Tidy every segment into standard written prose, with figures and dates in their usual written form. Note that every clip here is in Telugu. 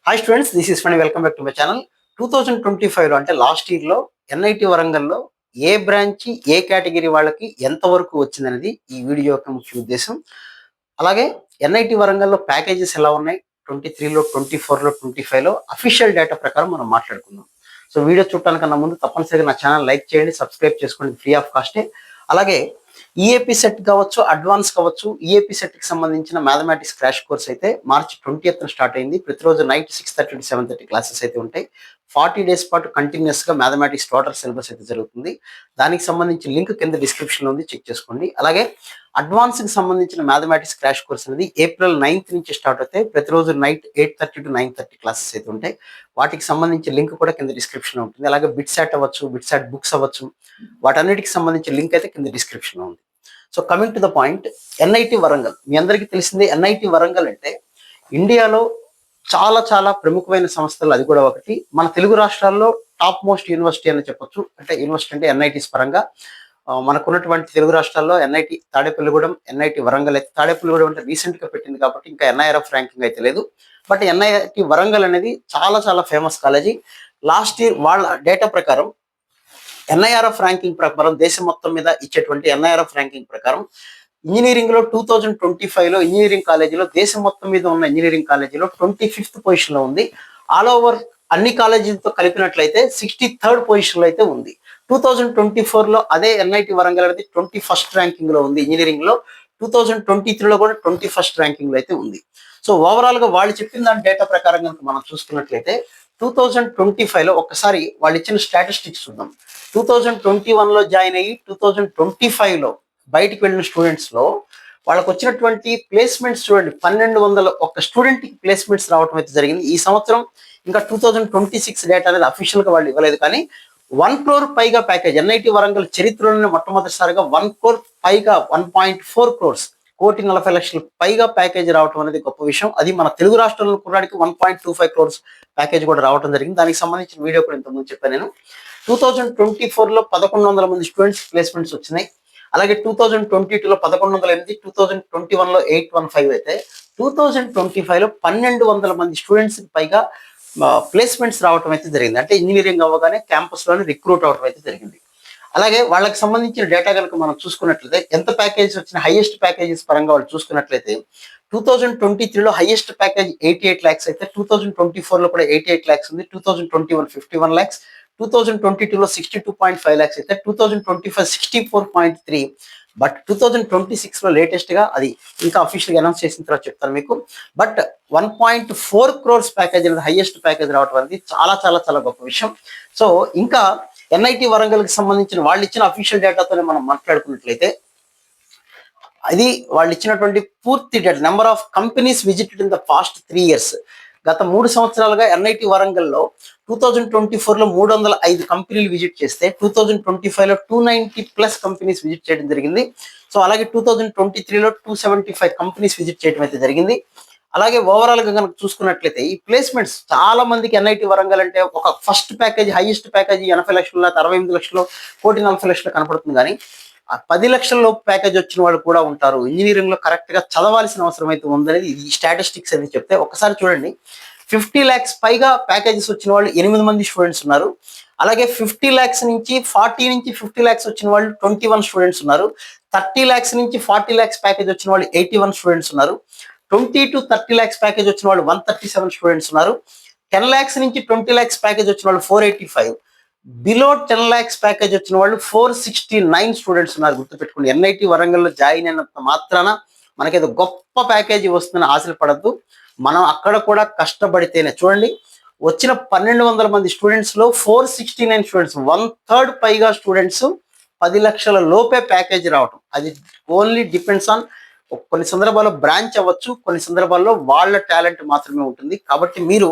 Hi students, this is Phani. Welcome back to my channel. 2025లో అంటే లాస్ట్ ఇయర్లో ఎన్ఐటి వరంగల్లో ఏ బ్రాంచ్ ఏ కేటగిరీ వాళ్ళకి ఎంతవరకు వచ్చిందనేది ఈ వీడియో యొక్క ముఖ్య ఉద్దేశం. అలాగే ఎన్ఐటి వరంగల్లో ప్యాకేజెస్ ఎలా ఉన్నాయి 23లో, 24లో, 25లో అఫీషియల్ డేటా ప్రకారం మనం మాట్లాడుకుందాం. సో వీడియో చూడటానికన్నా ముందు తప్పనిసరిగా నా ఛానల్ లైక్ చేయండి, సబ్స్క్రైబ్ చేసుకోండి, ఫ్రీ ఆఫ్ కాస్టే. అలాగే ఈఏపీ సెట్ కావచ్చు, అడ్వాన్స్ కావచ్చు. ఈఏపీ సెట్కి సంబంధించిన మ్యాథమెటిక్స్ క్రాష్ కోర్స్ అయితే మార్చి 20th స్టార్ట్ అయింది. ప్రతిరోజు నైట్ 6:30 to 7:30 క్లాసెస్ అయితే ఉంటాయి. 40 days పాటు కంటిన్యూస్గా మ్యాథమెటిక్స్ టోటల్ సిలబస్ అయితే జరుగుతుంది. దానికి సంబంధించి లింక్ కింద డిస్క్రిప్షన్లో ఉంది, చెక్ చేసుకోండి. అలాగే అడ్వాన్స్కి సంబంధించిన మ్యాథమెటిక్స్ క్రాష్ కోర్స్ అనేది April 9th నుంచి స్టార్ట్ అవుతాయి. ప్రతిరోజు నైట్ 8:30 to 9:30 క్లాసెస్ అయితే ఉంటాయి. వాటికి సంబంధించి లింక్ కూడా కింద డిస్క్రిప్షన్లో ఉంటుంది. అలాగే బిట్సాట్ అవ్వచ్చు, బిట్సాట్ బుక్స్ అవ్వచ్చు, వాటన్నిటికి సంబంధించిన లింక్ అయితే కింద డిస్క్రిప్షన్లో ఉంది. So coming to the point, NIT Warangal మీ అందరికీ తెలిసిందే. ఎన్ఐటి వరంగల్ అంటే ఇండియాలో చాలా చాలా ప్రముఖమైన సంస్థలు అది కూడా ఒకటి. మన తెలుగు రాష్ట్రాల్లో టాప్ మోస్ట్ యూనివర్సిటీ అని చెప్పొచ్చు. అంటే యూనివర్సిటీ అంటే ఎన్ఐటీస్ పరంగా మనకున్నటువంటి తెలుగు రాష్ట్రాల్లో ఎన్ఐటి తాడేపల్లిగూడెం, ఎన్ఐటి వరంగల్. అయితే తాడేపల్లిగూడెం అంటే రీసెంట్గా పెట్టింది కాబట్టి ఇంకా ఎన్ఐఆర్ఎఫ్ ర్యాంకింగ్ అయితే లేదు. బట్ ఎన్ఐటి వరంగల్ అనేది చాలా చాలా ఫేమస్ కాలేజీ. లాస్ట్ ఇయర్ వాళ్ళ డేటా ప్రకారం ఎన్ఐఆర్ఎఫ్ ర్యాంకింగ్ ప్రకారం దేశం మొత్తం మీద ఇచ్చేటువంటి ఎన్ఐఆర్ఎఫ్ ర్యాంకింగ్ ప్రకారం ఇంజనీరింగ్ లో 2025లో ఇంజనీరింగ్ కాలేజీలో దేశం మొత్తం మీద ఉన్న ఇంజనీరింగ్ కాలేజీలో 25th పొజిషన్లో ఉంది. ఆల్ ఓవర్ అన్ని కాలేజీలతో కలిపినట్లయితే 63rd పొజిషన్లో అయితే ఉంది. 2024లో అదే ఎన్ఐటి వరంగల్ అనేది 21st ర్యాంకింగ్ లో ఉంది ఇంజనీరింగ్ లో. 2023లో కూడా 21st ర్యాంకింగ్ లో అయితే ఉంది. సో ఓవరాల్ గా వాళ్ళు చెప్పిన దాని డేటా ప్రకారం కనుక మనం చూసుకున్నట్లయితే 2025లో ఒక్కసారి వాళ్ళు ఇచ్చిన స్టాటిస్టిక్స్ చూద్దాం. 2021లో జాయిన్ అయ్యి 2025లో బయటికి వెళ్ళిన స్టూడెంట్స్ లో వాళ్ళకి వచ్చినటువంటి ప్లేస్మెంట్స్ చూడండి. 1200 ఒక స్టూడెంట్ కి ప్లేస్మెంట్స్ రావడం అయితే జరిగింది. ఈ సంవత్సరం ఇంకా 2026 డేటా అనేది అఫీషియల్ గా వాళ్ళు ఇవ్వలేదు, కానీ 1 crore పైగా ప్యాకేజ్ ఎన్ఐటి వరంగల్ చరిత్రలోనే మొట్టమొదటిసారిగా 1 crore పైగా 1.4 crores 1,40,00,000 పైగా ప్యాకేజ్ రావడం అనేది గొప్ప విషయం. అది మన తెలుగు రాష్ట్రంలో కుర్రాడికి 1.25 crores ప్యాకేజ్ కూడా రావడం జరిగింది. దానికి సంబంధించిన వీడియో కూడా ఇంతకుముందు చెప్పాను నేను. 2024లో 1,100 మంది స్టూడెంట్స్ ప్లేస్మెంట్స్ వచ్చినాయి. అలాగే 2022లో 1,108, 2021లో 815 అయితే 2025లో 1,200 మంది స్టూడెంట్స్ పైగా ప్లేస్మెంట్స్ రావడం అయితే జరిగింది. అంటే ఇంజనీరింగ్ అవ్వగానే క్యాంపస్లోనే రిక్రూట్ అవడం అయితే జరిగింది. అలాగే వాళ్ళకి సంబంధించిన డేటా కనుక మనం చూసుకున్నట్లయితే ఎంత ప్యాకేజ్ వచ్చిన హైయెస్ట్ ప్యాకేజెస్ పరంగా వాళ్ళు చూసుకున్నట్లయితే 2023లో హైయెస్ట్ ప్యాకేజ్ 88 lakhs అయితే 2024లో కూడా 88 lakhs ఉంది. 2021 51 lakhs, 2022లో 62.5 lakhs అయితే 2025 64.3. బట్ 2026లో లేటెస్ట్ గా అది ఇంకా అఫీషియల్ గా అనౌన్స్ చేసిన తర్వాత చెప్తాను మీకు. బట్ 1.4 crores ప్యాకేజ్ అనేది హైయెస్ట్ ప్యాకేజ్ రావడం అనేది చాలా చాలా చాలా గొప్ప విషయం. సో ఇంకా ఎన్ఐటి వరంగల్ కి సంబంధించిన వాళ్ళు ఇచ్చిన అఫీషియల్ డేటాతోనే మనం మాట్లాడుకున్నట్లయితే అది వాళ్ళు ఇచ్చినటువంటి పూర్తి data. Number of companies visited in the past 3 years. గత 3 సంవత్సరాలుగా ఎన్ఐటి వరంగల్లో 2024లో 305 కంపెనీలు విజిట్ చేస్తే 2025లో 290+ కంపెనీస్ విజిట్ చేయడం జరిగింది. సో అలాగే 2023లో 275 కంపెనీస్ విజిట్ చేయడం అయితే జరిగింది. అలాగే ఓవరాల్ గా కనుక చూసుకున్నట్లయితే ఈ ప్లేస్మెంట్స్ చాలా మందికి ఎన్ఐటి వరంగల్ అంటే ఒక ఫస్ట్ ప్యాకేజ్ హైయెస్ట్ ప్యాకేజ్ 80 లక్షలు, 68 లక్షలు, 1,40,00,000 కనపడుతుంది. కానీ 10 లక్షల లోపు ప్యాకేజ్ వచ్చిన వాళ్ళు కూడా ఉంటారు. ఇంజనీరింగ్ లో కరెక్ట్ గా చదవాల్సిన అవసరం అయితే ఉందనేది ఈ స్టాటిస్టిక్స్ అనేది చెప్తే ఒకసారి చూడండి. 50 lakhs పైగా ప్యాకేజెస్ వచ్చిన వాళ్ళు 8 మంది స్టూడెంట్స్ ఉన్నారు. అలాగే 50 lakhs నుంచి 40 నుంచి 50 lakhs వచ్చిన వాళ్ళు 21 స్టూడెంట్స్ ఉన్నారు. 30 lakhs నుంచి 40 lakhs ప్యాకేజ్ వచ్చిన వాళ్ళు 81 స్టూడెంట్స్ ఉన్నారు. 20 to 30 lakhs ప్యాకేజ్ వచ్చిన వాళ్ళు 137 స్టూడెంట్స్ ఉన్నారు. 10 lakhs నుంచి 20 lakhs ప్యాకేజ్ వచ్చిన వాళ్ళు 485. బిలో 10 lakhs ప్యాకేజ్ వచ్చిన వాళ్ళు 469 స్టూడెంట్స్ ఉన్నారు. గుర్తుపెట్టుకోండి, ఎన్ఐటి వరంగల్లో జాయిన్ అయినంత మాత్రాన మనకేదో గొప్ప ప్యాకేజీ వస్తుందని ఆశలు పడద్దు. మనం అక్కడ కూడా కష్టపడితేనే. చూడండి, వచ్చిన 1,200 మంది స్టూడెంట్స్ లో 469 స్టూడెంట్స్, 1/3 పైగా స్టూడెంట్స్ 10 లక్షల లోపే ప్యాకేజ్ రావటం. అది ఓన్లీ డిపెండ్స్ ఆన్ కొన్ని సందర్భాల్లో బ్రాంచ్ అవ్వచ్చు, కొన్ని సందర్భాల్లో వాళ్ళ టాలెంట్ మాత్రమే ఉంటుంది. కాబట్టి మీరు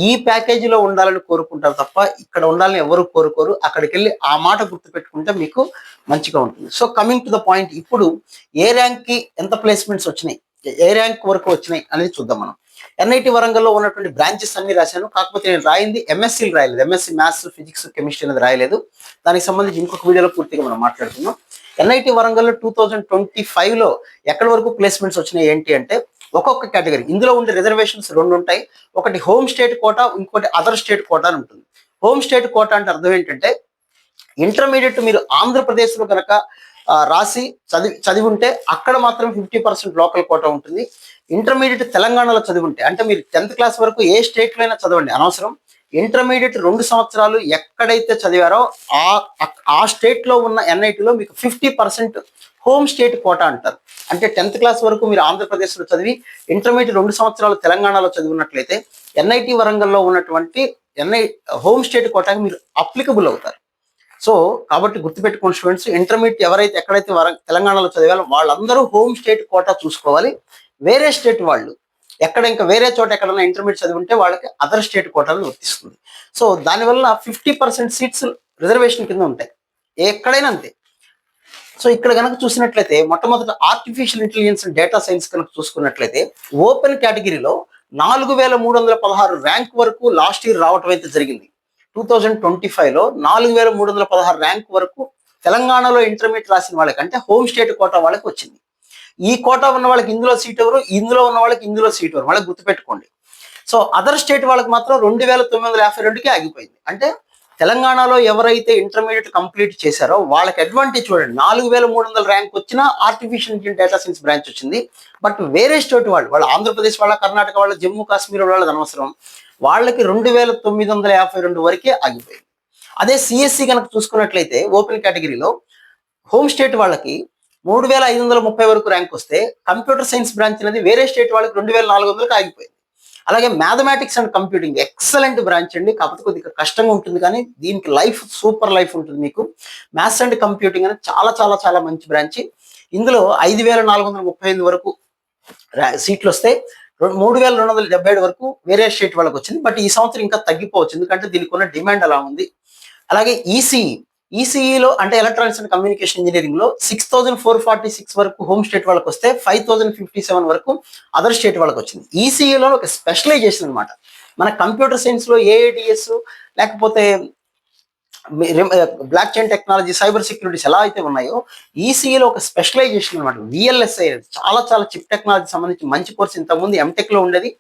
ఈ ప్యాకేజీలో ఉండాలని కోరుకుంటారు తప్ప ఇక్కడ ఉండాలని ఎవరు కోరుకోరు. అక్కడికి వెళ్ళి ఆ మాట గుర్తుపెట్టుకుంటే మీకు మంచిగా ఉంటుంది. So coming to the point, ఇప్పుడు ఏ ర్యాంక్ కి ఎంత ప్లేస్మెంట్స్ వచ్చినాయి, ఏ ర్యాంక్ వరకు వచ్చినాయి అనేది చూద్దాం మనం. ఎన్ఐటి వరంగల్లో ఉన్నటువంటి బ్రాంచెస్ అన్ని రాశాను, కాకపోతే నేను రాయింది ఎంఎస్సీలు రాయలేదు. ఎంఎస్సీ మ్యాథ్స్, ఫిజిక్స్, కెమిస్ట్రీ అనేది రాయలేదు. దానికి సంబంధించి ఇంకొక వీడియోలో పూర్తిగా మనం మాట్లాడుతున్నాం. ఎన్ఐటి వరంగల్లో 2025లో ఎక్కడి వరకు ప్లేస్మెంట్స్ వచ్చినాయి ఏంటి అంటే ఒక్కొక్క కేటగిరీ ఇందులో ఉండే రిజర్వేషన్స్ రెండు ఉంటాయి. ఒకటి హోమ్ స్టేట్ కోటా, ఇంకోటి అదర్ స్టేట్ కోటా అని ఉంటుంది. హోమ్ స్టేట్ కోటా అంటే అర్థం ఏంటంటే ఇంటర్మీడియట్ మీరు ఆంధ్రప్రదేశ్లో కనుక రాసి చదివి ఉంటే అక్కడ మాత్రం 50% లోకల్ కోటా ఉంటుంది. ఇంటర్మీడియట్ తెలంగాణలో చదివి ఉంటే అంటే మీరు 10th క్లాస్ వరకు ఏ స్టేట్లో అయినా చదవండి అనవసరం. ఇంటర్మీడియట్ 2 సంవత్సరాలు ఎక్కడైతే చదివారో ఆ స్టేట్లో ఉన్న ఎన్ఐటీలో మీకు 50% హోమ్ స్టేట్ కోటా అంటారు. అంటే 10th క్లాస్ వరకు మీరు ఆంధ్రప్రదేశ్లో చదివి ఇంటర్మీడియట్ 2 సంవత్సరాలు తెలంగాణలో చదివినట్లయితే ఎన్ఐటి వరంగల్లో ఉన్నటువంటి హోమ్ స్టేట్ కోటాకి మీరు అప్లికబుల్ అవుతారు. సో కాబట్టి గుర్తుపెట్టుకోండి స్టూడెంట్స్, ఇంటర్మీడియట్ ఎవరైతే ఎక్కడైతే తెలంగాణలో చదివాలో వాళ్ళందరూ హోమ్ స్టేట్ కోటా చూసుకోవాలి. వేరే స్టేట్ వాళ్ళు ఇంకా వేరే చోట ఎక్కడైనా ఇంటర్మీడియట్ చదివి ఉంటే వాళ్ళకి అదర్ స్టేట్ కోటాను వర్తిస్తుంది. సో దానివల్ల 50% సీట్స్ రిజర్వేషన్ కింద ఉంటాయి ఎక్కడైనా అంతే. సో ఇక్కడ కనుక చూసినట్లయితే మొట్టమొదటి artificial intelligence and data science కనుక చూసుకున్నట్లయితే ఓపెన్ కేటగిరీలో 4316 ర్యాంక్ వరకు లాస్ట్ ఇయర్ రావటం అయితే జరిగింది. 2025లో 4316 ర్యాంక్ వరకు తెలంగాణలో ఇంటర్మీడియట్ రాసిన వాళ్ళకి అంటే హోమ్ స్టేట్ కోటా వాళ్ళకి వచ్చింది. ఈ కోటా ఉన్న వాళ్ళకి ఇందులో సీట్ ఎవరు, ఇందులో ఉన్న వాళ్ళకి ఇందులో సీట్ ఎవరు వాళ్ళకి గుర్తుపెట్టుకోండి. సో అదర్ స్టేట్ వాళ్ళకి మాత్రం 2952కి ఆగిపోయింది. అంటే తెలంగాణలో ఎవరైతే ఇంటర్మీడియట్ కంప్లీట్ చేశారో వాళ్ళకి అడ్వాంటేజ్ చూడండి, 4300 ర్యాంక్ వచ్చిన ఆర్టిఫిషియల్ డేటా సైన్స్ బ్రాంచ్ వచ్చింది. బట్ వేరే స్టేట్ వాళ్ళు ఆంధ్రప్రదేశ్ వాళ్ళ, కర్ణాటక వాళ్ళ, జమ్మూ కాశ్మీర్ వాళ్ళది అనవసరం, వాళ్ళకి 2952 వరకే ఆగిపోయింది. అదే సిఎస్సి కనుక చూసుకున్నట్లయితే ఓపెన్ కేటగిరీలో హోమ్ స్టేట్ వాళ్ళకి 3530 వరకు ర్యాంక్ వస్తే కంప్యూటర్ సైన్స్ బ్రాంచ్ అనేది వేరే స్టేట్ వాళ్ళకి 2400కి ఆగిపోయింది. అలాగే mathematics and computing excellent branch అండి, కాకపోతే కొద్దిగా కష్టంగా ఉంటుంది కానీ దీనికి లైఫ్ సూపర్ లైఫ్ ఉంటుంది. మీకు మ్యాథ్స్ అండ్ కంప్యూటింగ్ అనేది చాలా చాలా చాలా మంచి బ్రాంచ్. ఇందులో 5438 వరకు సీట్లు వస్తాయి. 3277 వరకు వేరే స్టేట్ వాళ్ళకి వచ్చింది. బట్ ఈ సంవత్సరం ఇంకా తగ్గిపోవచ్చు ఎందుకంటే దీనికి ఉన్న డిమాండ్ అలా ఉంది. అలాగే ఈసీఈలో అంటే ఎలక్ట్రానిక్స్ అండ్ కమ్యూనికేషన్ ఇంజనీరింగ్ లో 6446 వరకు హోమ్ స్టేట్ వాళ్ళకి వస్తే 5057 వరకు అదర్ స్టేట్ వాళ్ళకి వచ్చింది. ఈసీఈలో ఒక స్పెషలైజేషన్ అనమాట. మన కంప్యూటర్ సైన్స్ లో ఏఐడిఎస్ లేకపోతే block chain technology, cyber securities ఎలా అయితే ఉన్నాయో ఈసీఈలో ఒక స్పెషలైజేషన్ అనమాట. విఎల్ఎస్ఐ చాలా చాలా చిప్ టెక్నాలజీ సంబంధించి మంచి కోర్స్ ఇంతకుముందు ఎంటెక్ లో ఉండేది,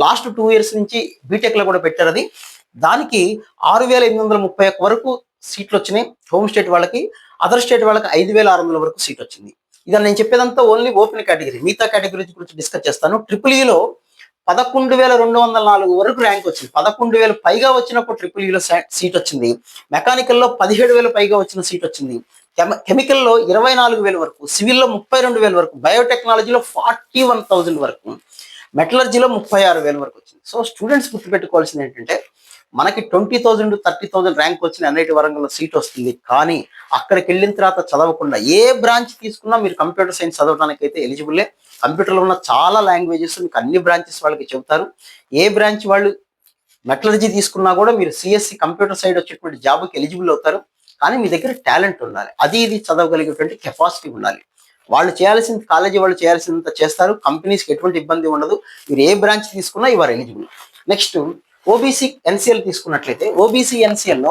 లాస్ట్ 2 years నుంచి బీటెక్ లో కూడా పెట్టారు. అది దానికి 6831 వరకు సీట్లు వచ్చినాయి హోమ్ స్టేట్ వాళ్ళకి. అదర్ స్టేట్ వాళ్ళకి 5600 వరకు సీట్ వచ్చింది. ఇక నేను చెప్పేదంతా ఓన్లీ ఓపెన్ కేటగిరీ. మిగతా కేటగిరీ గురించి డిస్కస్ చేస్తాను. ట్రిపుల్ ఈలో 11204 వరకు ర్యాంక్ వచ్చింది. 11000 పైగా వచ్చినప్పుడు ట్రిపుల్ ఈలో సీట్ వచ్చింది. మెకానికల్లో 17000 పైగా వచ్చిన సీట్ వచ్చింది. కెమికల్లో 24000 వరకు, సివిల్లో 32000 వరకు, బయోటెక్నాలజీలో 41000 వరకు, మెటలర్జీలో 36000 వరకు వచ్చింది. సో స్టూడెంట్స్ గుర్తుపెట్టుకోవాల్సింది ఏంటంటే మనకి 20,000 30,000 ర్యాంక్ వచ్చిన ఎన్ఐటి వరంగల్లో సీట్ వస్తుంది. కానీ అక్కడికి వెళ్ళిన తర్వాత చదవకుండా ఏ బ్రాంచ్ తీసుకున్నా మీరు కంప్యూటర్ సైన్స్ చదవడానికి అయితే ఎలిజిబుల్లే. కంప్యూటర్లో ఉన్న చాలా లాంగ్వేజెస్ మీకు అన్ని బ్రాంచెస్ వాళ్ళకి చెబుతారు. ఏ బ్రాంచ్ వాళ్ళు మెటలర్జీ తీసుకున్నా కూడా మీరు సిఎస్సి కంప్యూటర్ సైడ్ వచ్చేటువంటి జాబ్కి ఎలిజిబుల్ అవుతారు. కానీ మీ దగ్గర టాలెంట్ ఉండాలి, అది ఇది చదవగలిగేటువంటి కెపాసిటీ ఉండాలి. వాళ్ళు చేయాల్సింది కాలేజీ వాళ్ళు చేయాల్సినంత చేస్తారు. కంపెనీస్కి ఎటువంటి ఇబ్బంది ఉండదు. మీరు ఏ బ్రాంచ్ తీసుకున్నా you are eligible. Next OBC NCL తీసుకున్నట్లయితే ఓబీసీ ఎన్సిఎల్లో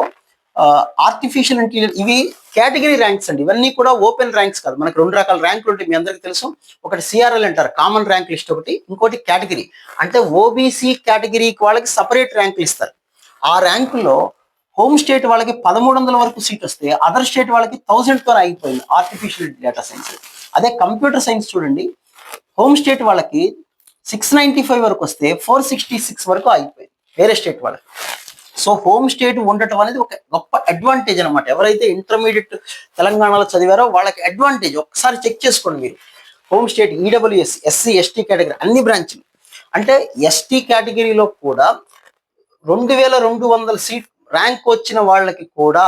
ఆర్టిఫిషియల్ ఇంటెలిజెన్స్ ఇవి కేటగిరీ ర్యాంక్స్ అండి. ఇవన్నీ కూడా ఓపెన్ ర్యాంక్స్ కాదు. మనకు 2 రకాల ర్యాంకులు ఉంటాయి, మీ అందరికీ తెలుసు. ఒకటి సిఆర్ఎల్ అంటారు, కామన్ ర్యాంక్ లిస్ట్ ఒకటి. ఇంకోటి కేటగిరీ అంటే ఓబీసీ కేటగిరీకి వాళ్ళకి సపరేట్ ర్యాంకులు ఇస్తారు. ఆ ర్యాంకుల్లో హోమ్ స్టేట్ వాళ్ళకి 1300 వరకు సీట్ వస్తే అదర్ స్టేట్ వాళ్ళకి 1000తో ఆగిపోయింది ఆర్టిఫిషియల్ డేటా సైన్స్. అదే కంప్యూటర్ సైన్స్ చూడండి, హోమ్ స్టేట్ వాళ్ళకి 695 వరకు వస్తే 466 వరకు ఆగిపోయింది వేరే స్టేట్ వాళ్ళకి. సో హోమ్ స్టేట్ ఉండటం అనేది ఒక గొప్ప అడ్వాంటేజ్ అనమాట. ఎవరైతే ఇంటర్మీడియట్ తెలంగాణలో చదివారో వాళ్ళకి అడ్వాంటేజ్. ఒకసారి చెక్ చేసుకోండి మీరు. Home state, EWS, SC, ST category అన్ని బ్రాంచ్లు. అంటే ఎస్టీ కేటగిరీలో కూడా 2200 సీట్ ర్యాంక్ వచ్చిన వాళ్ళకి కూడా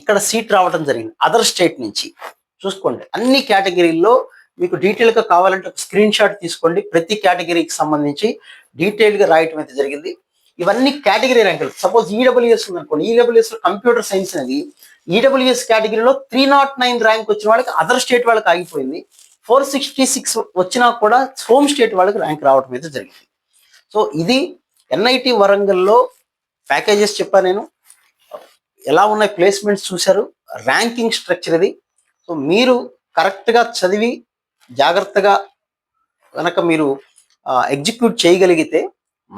ఇక్కడ సీట్ రావడం జరిగింది అదర్ స్టేట్ నుంచి. చూసుకోండి అన్ని కేటగిరీల్లో మీకు డీటెయిల్గా కావాలంటే ఒక స్క్రీన్ షాట్ తీసుకోండి. ప్రతి కేటగిరీకి సంబంధించి డీటెయిల్గా రాయటం అయితే జరిగింది. ఇవన్నీ కేటగిరీ ర్యాంకులు. సపోజ్ ఈడబ్ల్యూఎస్ ఉందనుకోండి, ఈడబ్ల్యూఎస్ లో కంప్యూటర్ సైన్స్ అనేది ఈడబ్ల్యూఎస్ కేటగిరీలో 309 ర్యాంక్ వచ్చిన వాళ్ళకి అదర్ స్టేట్ వాళ్ళకి ఆగిపోయింది. 466 వచ్చినా కూడా హోమ్ స్టేట్ వాళ్ళకి ర్యాంక్ రావడం అయితే జరిగింది. సో ఇది ఎన్ఐటి వరంగల్లో ప్యాకేజెస్ చెప్పాను నేను, ఎలా ఉన్నాయి ప్లేస్మెంట్స్ చూశారు, ర్యాంకింగ్ స్ట్రక్చర్ ఇది. సో మీరు కరెక్ట్గా చదివి జాగ్రత్తగా కనుక మీరు ఎగ్జిక్యూట్ చేయగలిగితే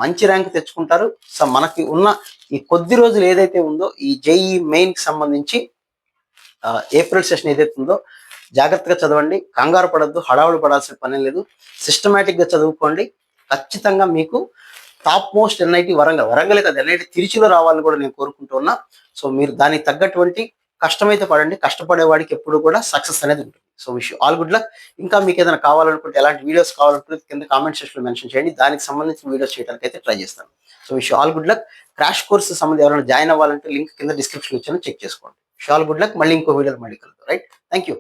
మంచి ర్యాంక్ తెచ్చుకుంటారు. సో మనకి ఉన్న ఈ కొద్ది రోజులు ఏదైతే ఉందో ఈ జేఈ మెయిన్ కి సంబంధించి ఏప్రిల్ సెషన్ ఏదైతే ఉందో జాగ్రత్తగా చదవండి, కంగారు పడద్దు, హడావుడి పడాల్సిన పని లేదు. సిస్టమేటిక్గా చదువుకోండి. ఖచ్చితంగా మీకు టాప్ మోస్ట్ ఎన్ఐటి వరంగలే కదా, ఎన్ఐటి తిరుచిలో రావాలని కూడా నేను కోరుకుంటున్నా. సో మీరు దానికి తగ్గటువంటి కష్టమైతే పడండి, కష్టపడే వాడికి ఎప్పుడు కూడా సక్సెస్ అనేది ఉంటుంది. So wish all good luck. ఇంకా మీకు ఏదైనా కావాలనుకుంటే, ఎలాంటి వీడియోస్ కావాలనుకుంటే కింద కామెంట్ సెక్షన్లో మెన్షన్ చేయండి, దానికి సంబంధించిన వీడియోస్ చేయడానికి అయితే ట్రై చేస్తాను. So wish all good luck. Crash course సంబంధించి ఎవరైనా జాయిన్ అవ్వాలంటే లింక్ కింద డిస్క్రిప్షన్ ఇచ్చాను, చెక్ చేసుకోండి. Wish all good luck. మళ్ళీ ఇంకో వీడియోలో మళ్ళీ కలుద్దాం. Right, thank you.